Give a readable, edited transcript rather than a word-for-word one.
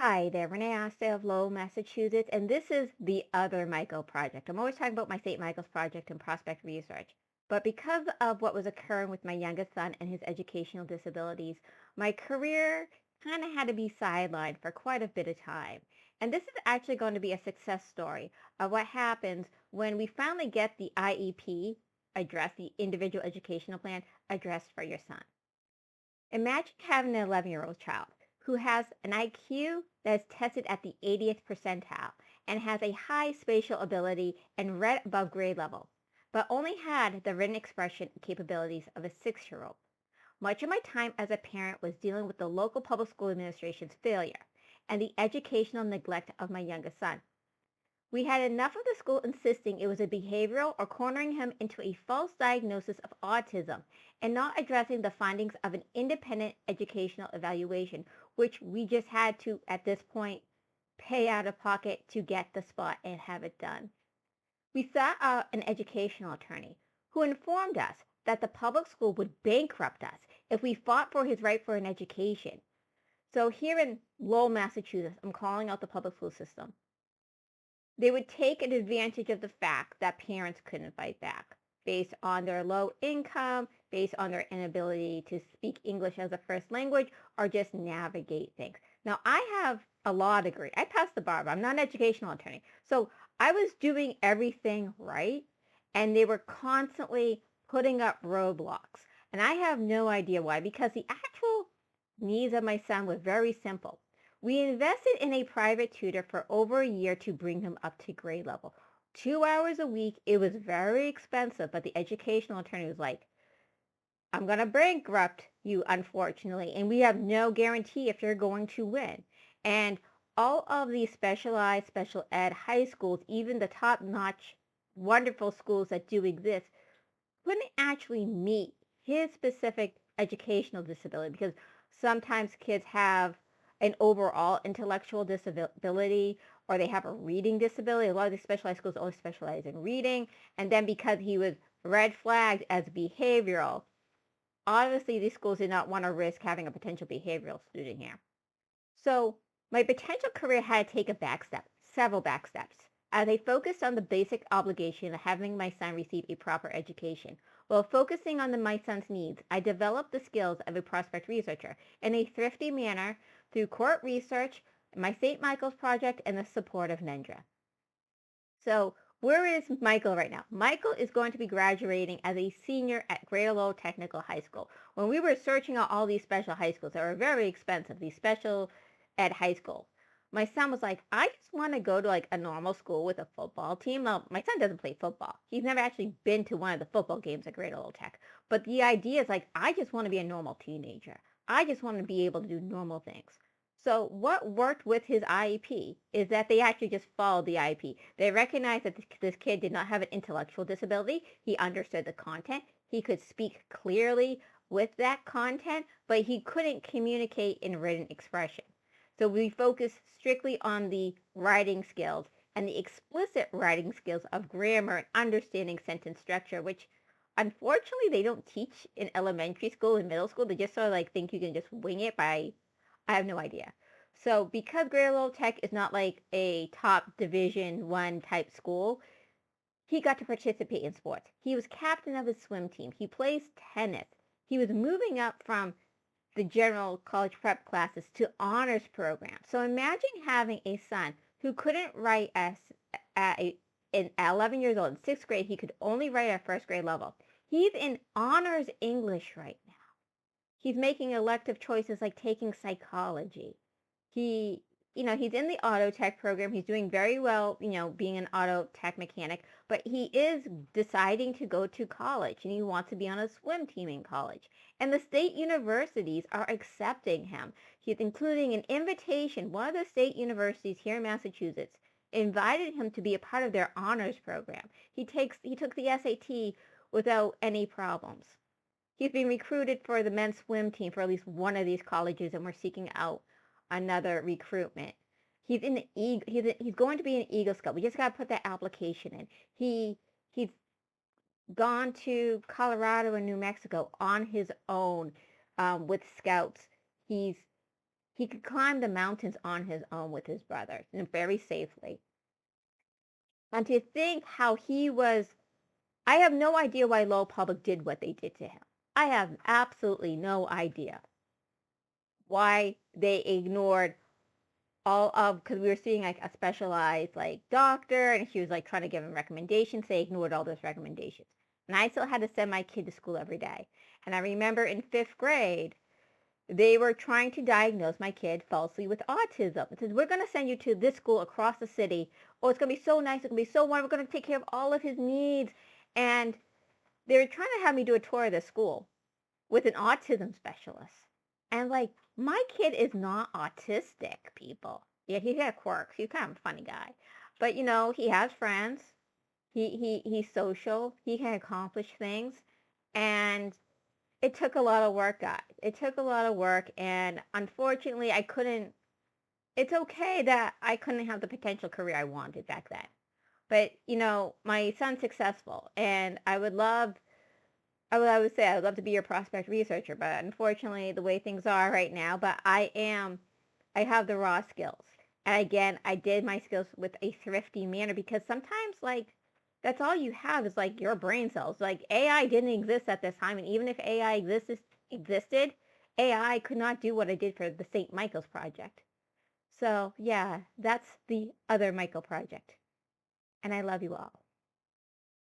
Hi there, Renee Asta of Lowell, Massachusetts, and this is the other Michael project. I'm always talking about my St. Michael's project and prospect research. But because of what was occurring with my youngest son and his educational disabilities, my career kind of had to be sidelined for quite a bit of time. And this is actually going to be a success story of what happens when we finally get the IEP addressed, the individual educational plan addressed for your son. Imagine having an 11-year-old child who has an IQ that is tested at the 80th percentile and has a high spatial ability and read above grade level, but only had the written expression capabilities of a 6-year-old. Much of my time as a parent was dealing with the local public school administration's failure and the educational neglect of my youngest son. We had enough of the school insisting it was a behavioral or cornering him into a false diagnosis of autism and not addressing the findings of an independent educational evaluation, which we just had to, at this point, pay out of pocket to get the spot and have it done. We sought out an educational attorney who informed us that the public school would bankrupt us if we fought for his right for an education. So here in Lowell, Massachusetts, I'm calling out the public school system. They would take an advantage of the fact that parents couldn't fight back based on their low income, based on their inability to speak English as a first language, or just navigate things. Now, I have a law degree. I passed the bar, but I'm not an educational attorney. So I was doing everything right, and they were constantly putting up roadblocks. And I have no idea why, because the actual needs of my son were very simple. We invested in a private tutor for over a year to bring him up to grade level. 2 hours a week. It was very expensive, but the educational attorney was like, I'm going to bankrupt you, unfortunately, and we have no guarantee if you're going to win. And all of these specialized special ed high schools, even the top-notch, wonderful schools that do exist, couldn't actually meet his specific educational disability because sometimes kids have an overall intellectual disability or they have a reading disability. A lot of these specialized schools only specialize in reading. And then because he was red flagged as behavioral, obviously these schools did not want to risk having a potential behavioral student here. So my potential career had to take a back step, several back steps, as I focused on the basic obligation of having my son receive a proper education. While focusing on my son's needs, I developed the skills of a prospect researcher in a thrifty manner through court research, my St. Michael's project, and the support of NENDRA. So where is Michael right now? Michael is going to be graduating as a senior at Greater Lowell Technical High School. When we were searching out all these special high schools, they were very expensive, these special ed high schools. My son was like, I just want to go to like a normal school with a football team. Now, my son doesn't play football. He's never actually been to one of the football games at Greater Lowell Tech. But the idea is like, I just want to be a normal teenager. I just want to be able to do normal things. So what worked with his IEP is that they actually just followed the IEP. They recognized that this kid did not have an intellectual disability. He understood the content. He could speak clearly with that content, but he couldn't communicate in written expression. So we focused strictly on the writing skills and the explicit writing skills of grammar and understanding sentence structure, which unfortunately they don't teach in elementary school and middle school. They just sort of like think you can just wing it by I have no idea. So because Greater Lowell Tech is not like a top Division One type school, he got to participate in sports. He was captain of his swim team. He plays tennis. He was moving up from the general college prep classes to honors program. So imagine having a son who couldn't write at 11 years old. In sixth grade, he could only write at first grade level. He's in honors English right now. He's making elective choices like taking psychology. He, he's in the auto tech program. He's doing very well, being an auto tech mechanic, but he is deciding to go to college and he wants to be on a swim team in college. And the state universities are accepting him. He's including an invitation. One of the state universities here in Massachusetts invited him to be a part of their honors program. He took the SAT without any problems. He's been recruited for the men's swim team for at least one of these colleges, and we're seeking out another recruitment. He's going to be an Eagle Scout. We just got to put that application in. He's gone to Colorado and New Mexico on his own with scouts. He's He could climb the mountains on his own with his brothers and very safely. And to think how he was, I have no idea why Lowell Public did what they did to him. I have absolutely no idea why they ignored all of, because we were seeing like a specialized like doctor and she was like trying to give him recommendations. They ignored all those recommendations. And I still had to send my kid to school every day. And I remember in 5th grade, they were trying to diagnose my kid falsely with autism. It says, we're going to send you to this school across the city. Oh, it's going to be so nice. It's going to be so wonderful. We're going to take care of all of his needs. And they were trying to have me do a tour of the school with an autism specialist. And like, my kid is not autistic, people. Yeah, he had quirks. He's kind of a funny guy. But you know, he has friends. He's social. He can accomplish things. And it took a lot of work, guys. It took a lot of work, and unfortunately, I couldn't. It's okay that I couldn't have the potential career I wanted back then. But you know, my son's successful, and I would say I would love to be your prospect researcher, but unfortunately, the way things are right now, but I have the raw skills. And again, I did my skills with a thrifty manner because sometimes, like, that's all you have is like your brain cells. Like AI didn't exist at this time, and even if AI existed, AI could not do what I did for the St. Michael's Project. So yeah, that's the other Michael project. And I love you all.